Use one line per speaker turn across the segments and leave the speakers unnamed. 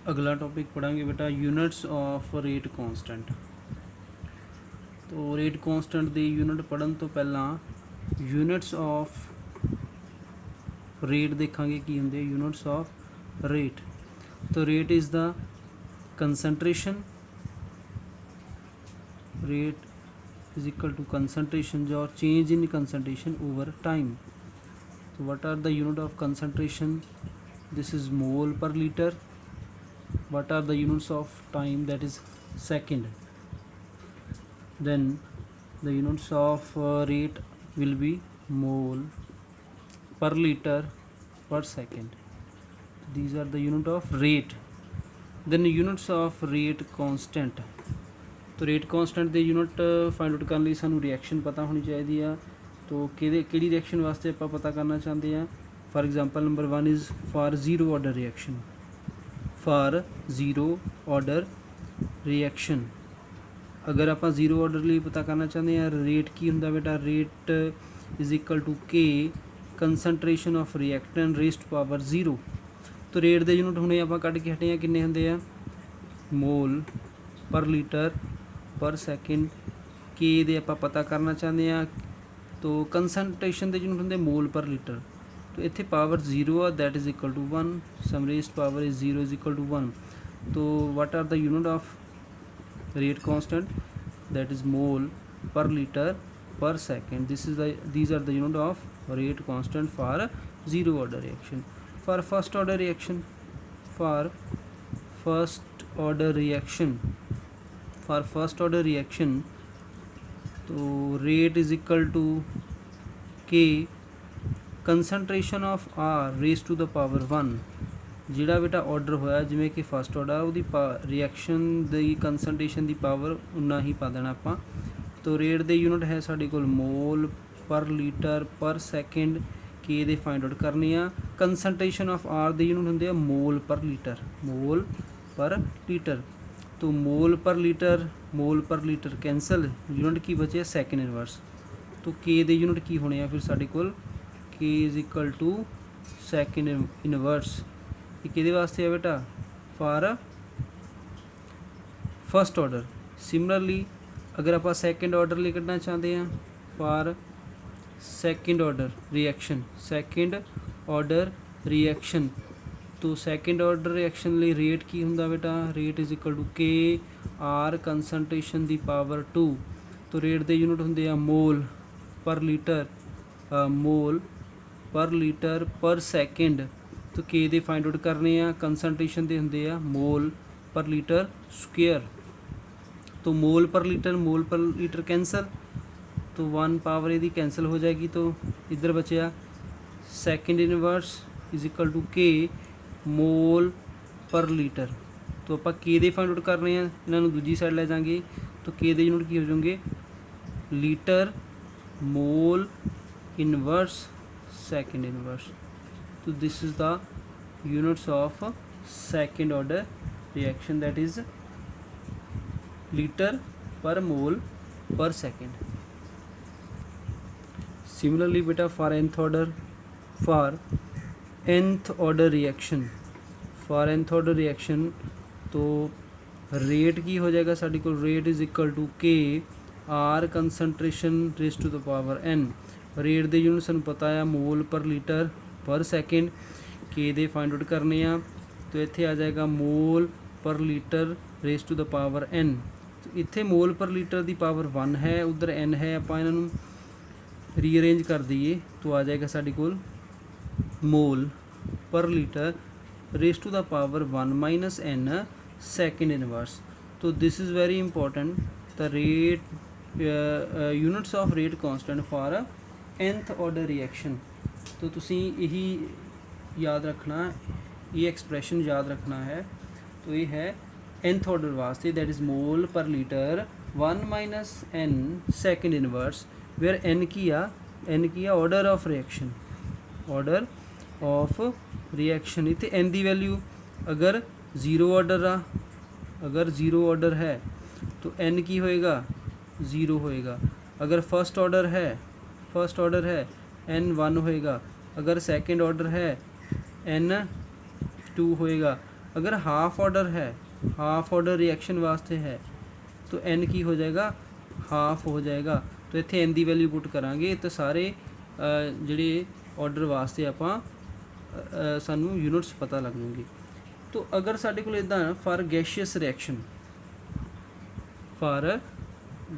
अगला टॉपिक पढ़ांगे बेटा units of rate constant. तो रेट कांस्टेंट दी यूनिट पढ़न तो पहला यूनिट्स ऑफ रेट देखांगे की हुंदे यूनिट्स ऑफ रेट। तो rate is the concentration, rate is equal to concentration or change in concentration over time. So what are the unit of concentration? This is mole per liter. What are the units of time? That is second. Then the units of rate will be mole per liter per second. These are the unit of rate. Then units of rate constant. तो rate constant ਦੇ unit find out ਕਰਨ ਲਈ ਸਾਨੂੰ reaction ਪਤਾ ਹੋਣੀ ਚਾਹੀਦੀ ਆ। तो ਕਿਹੜੀ ਰਿਐਕਸ਼ਨ ਵਾਸਤੇ ਆਪਾਂ ਪਤਾ ਕਰਨਾ ਚਾਹੁੰਦੇ ਆ। For example number 1 is for zero order reaction. For zero order reaction ਅਗਰ ਆਪਾਂ ਜ਼ੀਰੋ ਆਰਡਰ ਲਈ ਪਤਾ ਕਰਨਾ ਚਾਹੁੰਦੇ ਆ ਰੇਟ ਕੀ ਹੁੰਦਾ ਬੇਟਾ, rate is equal to k concentration of reactant raised to power 0। तो रेट ਦੇ यूनिट ਹੁਣੇ ਆਪਾਂ ਕੱਢ ਕੇ ਹਟੇ ਆ, ਕਿੰਨੇ ਹੁੰਦੇ ਆ ਮੋਲ ਪਰ ਲੀਟਰ पर सैकेंड। के दे आप पता करना चाहते हैं तो कंसनट्रेशन के यूनिट होंगे मोल पर लीटर। तो इत्थे पावर 0 आ that is equal to 1, some raised power is 0 is equal to 1। तो what are the unit of rate constant, that is mole per litre per second. these are the unit of rate constant for zero order reaction। for first order reaction, for first order reaction for first order reaction तो rate is equal to k concentration of r raised to the power 1। ਜਿਹੜਾ बेटा order होया जिमें कि first order ਉਹਦੀ reaction ਦੀ concentration ਦੀ power उन्ना ही पा देना ਆਪਾਂ। तो रेट ਦੇ यूनिट है ਸਾਡੇ ਕੋਲ मोल पर लीटर पर सेकेंड। के ਦੇ फाइंड आउट करने ਆ। कंसनट्रेशन ऑफ r ਦੇ यूनिट ਹੁੰਦੇ ਆ मोल पर लीटर, मोल पर लीटर। तो मोल पर लीटर कैंसल, यूनिट की बचे सैकेंड इनवर्स। तो के दे यूनिट की होने फिर साढ़े कोल के is equal to second inverse. ये किहदे वास्ते है बेटा, फॉर फस्ट ऑर्डर। सिमिलरली अगर आप सैकेंड ऑर्डर लिए कढ़ना चाहते हैं for second order reaction, second order reaction. तो सैकेंड ऑर्डर रिएक्शन लिए रेट की हुंदा बेटा, rate is equal to k R concentration the power 2। तो रेट दे यूनिट हुंदे आ मोल पर लीटर, मोल पर लीटर पर सेकेंड। तो के दे फाइंड आउट करने आ, कंसनट्रेशन दे हुंदे आ मोल पर लीटर स्क्वेयर। तो मोल पर लीटर कैंसल, तो 1 पावर इहदी कैंसल हो जाएगी। तो इधर बचया second inverse is equal to k mole per litre. तो आप के दे फाइंड आउट करने हैं, इन्होंने दूजी साइड ले जाएंगे। तो के दे यूनिट की हो जाएंगे litre mole inverse second inverse. तो this is the units of second order reaction, that is litre per mole per second. Similarly बेटा for nth order, for nth order reaction, for nth order reaction तो rate की हो जाएगा साढ़े को, rate is equal to k R concentration raised to the power n। Rate दे unit सानू पता है मोल पर लीटर पर सेकेंड। के दे फाइंड आउट करने आ, तो इत्थे आ जाएगा mole per litre raised to the power n। तो इत्थे mole per litre the power 1 है, उधर n है, आपां इन्हां नूं रीअरेंज कर दईए तो आ जाएगा साढ़े कोल mole per litre raised to the power 1 minus n second inverse. तो this is very important, the rate units of rate constant for nth order reaction. तो तुसी यही याद रखना, ये एक्सप्रैशन याद रखना है। तो ये है nth ऑर्डर वास्ते, that is mole per litre 1 minus n second inverse, where n की आ order of reaction, order of reaction. इतने n की वैल्यू अगर जीरो ऑर्डर आ, अगर जीरो ऑर्डर है तो n की होएगा 0 होएगा। अगर फर्स्ट ऑर्डर है n 1 होएगा। अगर सेकंड ऑर्डर है n 2 होएगा। अगर हाफ ऑर्डर है, हाफ ऑर्डर रिएक्शन वास्ते है तो n की हो जाएगा हाफ हो जाएगा। तो इत्थे n की वैल्यू पुट करांगे तो सारे जिहड़े ऑर्डर वास्ते आपां सानू यूनिट्स पता लग जाएंगे। तो अगर साडे कोल इदां for gaseous reaction, for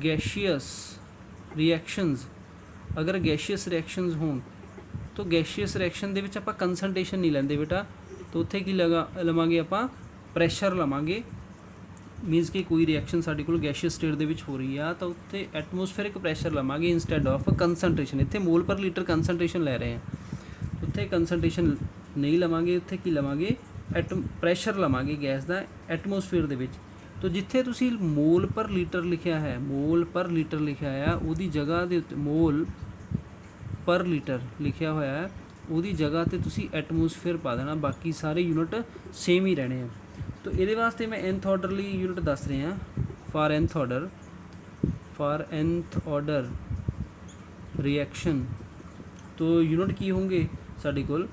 gaseous reactions, अगर गैशियस रिएक्शनस होण तो गैशियस रिएक्शन दे विच आपां कंसनट्रेशन नहीं लैंदे बेटा, तो उत्थे की लवांगे आपां प्रैशर लवांगे। मीनस कि कोई रिएक्शन साडे कोल गैशियस स्टेट दे विच हो रही है तो उत्थे एटमोसफेरिक प्रैशर लवांगे इंस्टैड ऑफ कंसनट्रेशन। इत्थे मोल पर लीटर कंसनट्रेशन लै रहे हैं, उत्थे कंसनट्रेशन नहीं लवांगे, उत्थे की लवांगे प्रैशर लवांगे गैस का एटमोसफेयर दे विच। तो जिथे तुसी मोल पर लीटर लिखिया है, मोल पर लीटर लिखिया है उहदी जगह दे उत्ते मोल पर लीटर लिखिया होया है उहदी जगह ते तुसी एटमोसफेयर पा देना, बाकी सारे यूनिट सेम ही रहने हैं। तो ये वास्ते मैं nth ऑर्डर ली यूनिट दस रहे हैं। फॉर nth ऑर्डर रिएक्शन तो यूनिट की होंगे साडे कोल,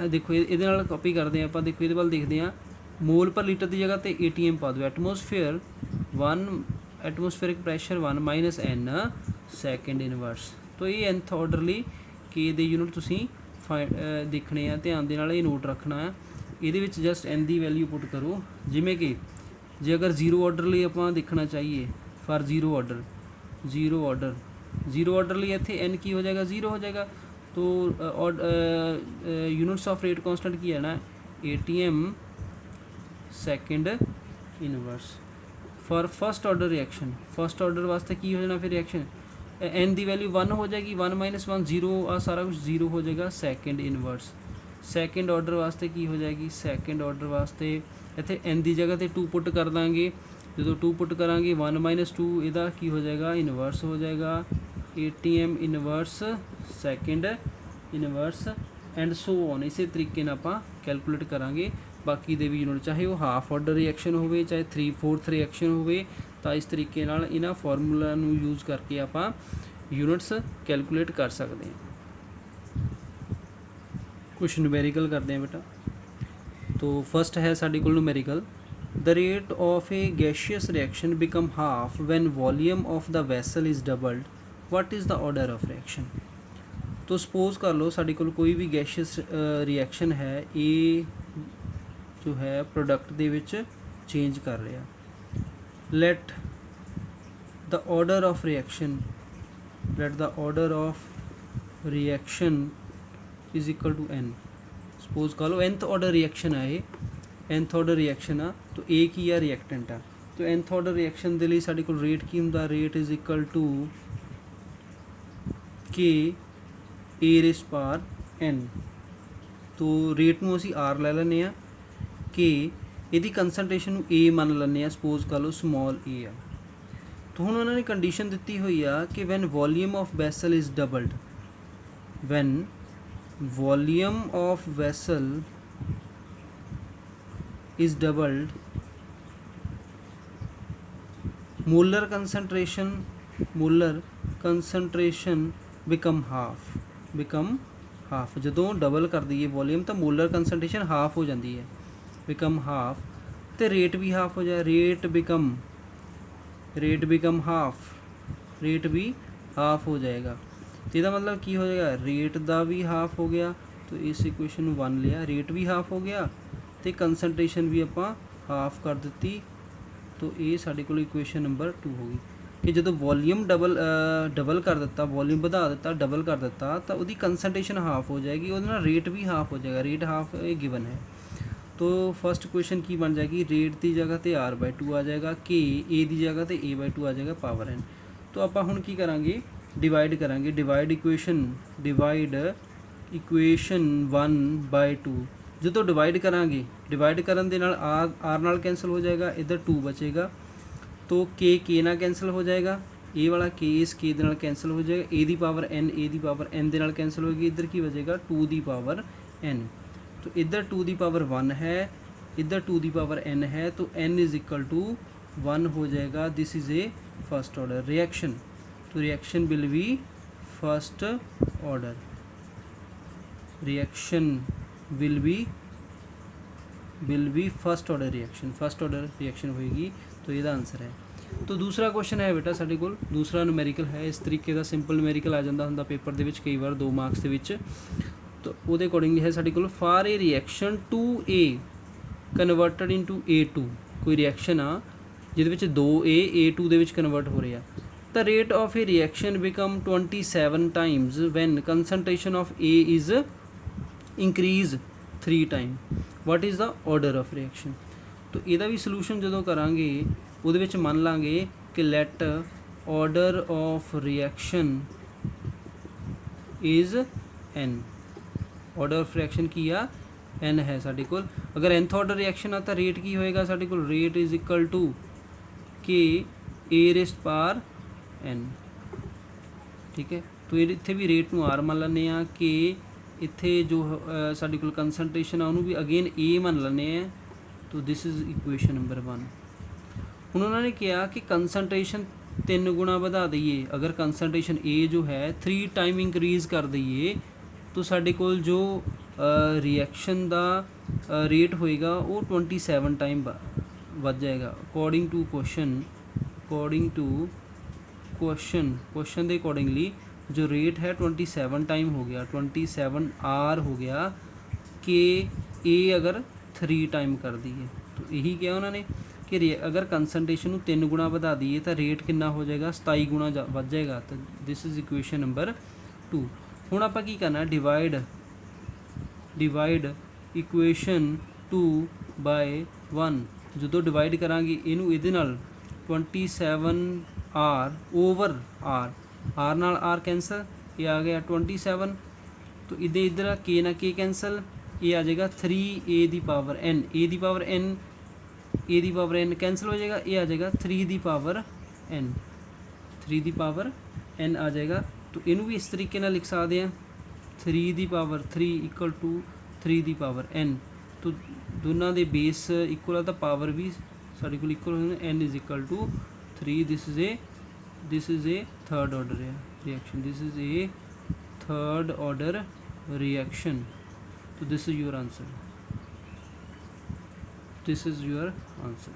देखो ये कॉपी करते हैं आप, देखो ये वाल देखते हैं मोल पर लीटर की जगह पे ATM पा दो, atmosphere 1 atmospheric pressure 1 minus n second inverse. तो ये nth ऑर्डर ली के दे यूनिट तुसी देखने हैं, ध्यान दे नाल ये नोट रखना है। ये जस्ट n की वैल्यू पुट करो, जिमें कि जे अगर जीरो ऑर्डर लिए आप देखना चाहिए फॉर जीरो ऑर्डर लिए इतने n की हो जाएगा 0 हो जाएगा। तो यूनिट्स ऑफ रेट कांस्टेंट की है ना ATM second inverse. For first order reaction, first order वास्ते की हो जाना फिर रिएक्शन n की वैल्यू 1 हो जाएगी, 1 माइनस 1 0 आ सारा कुछ 0 हो जाएगा सैकेंड इनवर्स। सैकेंड ऑर्डर वास्ते की हो जाएगी, सैकेंड ऑर्डर वास्ते इतने n की जगह पे 2 पुट कर देंगे, जो 2 पुट करांगे 1 माइनस 2 इहदा की हो जाएगा इनवर्स हो जाएगा ATM inverse second inverse and so on. इसे तरीके नाल आपां कैलकुलेट करांगे बाकी दे भी यूनिट, चाहे वो हाफ ऑर्डर रिएक्शन होवे चाहे 3/4 रिएक्शन होवे, तो इस तरीके नाल इन्हां फॉर्मूला नूं यूज़ करके आपां यूनिट्स कैलकुलेट कर सकते हैं। कुछ न्यूमेरिकल करते हैं बेटा। तो फर्स्ट है साडे कोल numerical, the rate of a gaseous reaction become half when volume of the vessel is doubled, what is the order of reaction. तो सपोज कर लो साडे कोल कोई भी गैशियस रिएक्शन है, ये जो है प्रोडक्ट दे विच चेंज कर रहा, let the order of reaction, let the order of reaction is equal to n। Suppose कर लो nth ऑर्डर रिएक्शन है, ये nth ऑर्डर रिएक्शन आ, तो A की आ रिएक्टेंट आ, तो nth ऑर्डर रिएक्शन के लिए साडे कोल रेट की हुंदा, rate is equal to K A⁻n। तो रेट नूं असीं R लै लैंदे आ, कि इहदी कंसनट्रेशन नूं A मान लैंदे आ, सपोज कर लो स्मॉल a आ। तो हुण उन्होंने कंडीशन दित्ती हुई आ कि when volume of vessel is doubled, when volume of vessel is doubled, molar concentration become half. जदों डबल कर दईए वॉल्यूम तो मोलर कंसनट्रेशन हाफ हो जाती है, बिकम हाफ, तो रेट भी हाफ हो जाए, रेट बिकम हाफ, रेट भी हाफ हो जाएगा। तो इसका मतलब की हो जाएगा, रेट का भी हाफ हो गया, तो इस इक्वेशन 1 लिया, रेट भी हाफ हो गया तो कंसनट्रेशन भी आपां हाफ कर दी। तो ये साडे कोल इक्वेशन नंबर 2 होगी कि जो वॉल्यूम डबल कर दिता, वॉल्यूम बढ़ा दिता, डबल कर दिता, तो उसकी कंसनट्रेशन हाफ हो जाएगी, वो रेट भी हाफ हो जाएगा, रेट हाफ ये गिवन है। तो फर्स्ट इक्वेशन की बन जाएगी, रेट की जगह पे R/2 आ जाएगा, के ए की जगह पे A/2 आ जाएगा पावर n। तो आप हुण की करांगे, डिवाइड करांगे, डिवाइड इक्वेशन 1/2। जो डिवाइड करांगे, डिवाइड करन दे नाल R नाल कैंसल हो जाएगा, इधर 2 बचेगा, तो के नाल कैंसल हो जाएगा, ए वाला के इस के दे नाल कैंसल हो जाएगा, ए दी पावर n दे नाल कैंसल होगी, इधर की बचेगा 2 दी पावर n। तो इधर 2 दी पावर 1 है, इधर 2 दी पावर n है, तो n इज इक्वल टू 1 हो जाएगा। This is a first order reaction, तो reaction will be first order, reaction will be will be first order reaction, first order reaction होएगी। तो ये आंसर है। तो दूसरा क्वेश्चन है बेटा साडे कोल, दूसरा न्यूमेरिकल है इस तरीके का, सिंपल न्यूमेरिकल आ जाता हुंदा पेपर दे विच कई बार 2 मार्क्स दे विच। तो उहदे अकॉर्डिंगली है साडे कोल, for a reaction two A converted into A2, कोई रिएक्शन आ जिहदे विच 2A A2 दे विच कन्वर्ट हो रहा, the rate of a reaction become 27 times when concentration of A is increase 3 time, what is the order of reaction. तो ਇਹਦਾ ਵੀ solution ਜਦੋਂ ਕਰਾਂਗੇ ਉਹਦੇ ਵਿੱਚ ਮੰਨ ਲਾਂਗੇ ਕਿ let order of reaction is n, order of reaction ਕੀ ਆ n ਹੈ ਸਾਡੇ ਕੋਲ। ਅਗਰ nth ਆਰਡਰ ਰਿਐਕਸ਼ਨ ਆ ਤਾਂ ਰੇਟ ਕੀ ਹੋਏਗਾ ਸਾਡੇ ਕੋਲ, rate is equal to k a raised power n, ठीक है। तो ये इत्थे भी रेट ਨੂੰ r ਮੰਨ ਲੈਂਦੇ ਆ कि इत्थे जो साडे कोल कंसनट्रेशन आ ਉਹਨੂੰ भी अगेन a ਮੰਨ ਲੈਂਦੇ ਆ। तो दिस इज़ इक्वेशन नंबर 1। ਹੁਣ ਉਹਨਾਂ ਨੇ ਕਿਹਾ कि कंसनट्रेशन 3 गुणा ਵਧਾ ਦਈਏ, अगर कंसनट्रेशन A जो है 3 टाइम इंक्रीज़ कर दईए तो साडे कोल जो रिएक्शन का रेट होएगा वो 27 टाइम बढ़ जाएगा। अकॉर्डिंग टू क्वेश्चन क्वेश्चन के अकॉर्डिंगली जो रेट है 27 टाइम हो गया, 27 R हो गया कि A अगर 3 टाइम कर दिए। तो यही किया उन्होंने कि अगर कंसनट्रेशन को 3 गुणा बढ़ा दिए तो रेट कितना हो जाएगा, 27 गुणा बढ़ जाएगा। तो दिस इज़ इक्वेशन नंबर 2। हुण आपां की करना, डिवाइड इक्वेशन 2 बाय 1। जो डिवाइड करांगे इनू इहदे नाल 27 R ओवर R नाल R कैंसल, ये आ गया 27। तो इधर के ना के कैंसल, ये आ जाएगा 3A the power n, A the power n cancel हो जाएगा, ये आ जाएगा 3 the power n, 3 the power n आ जाएगा। तो इनू भी इस तरीके ना लिख सकते हैं, 3 the power 3 equal to 3 the power n। तो दोनों के बेस इक्वल है तो पावर भी साढ़े को इक्वल हो, n is equal to 3। This is a third order reaction, this is a third order reaction. So this is your answer, this is your answer।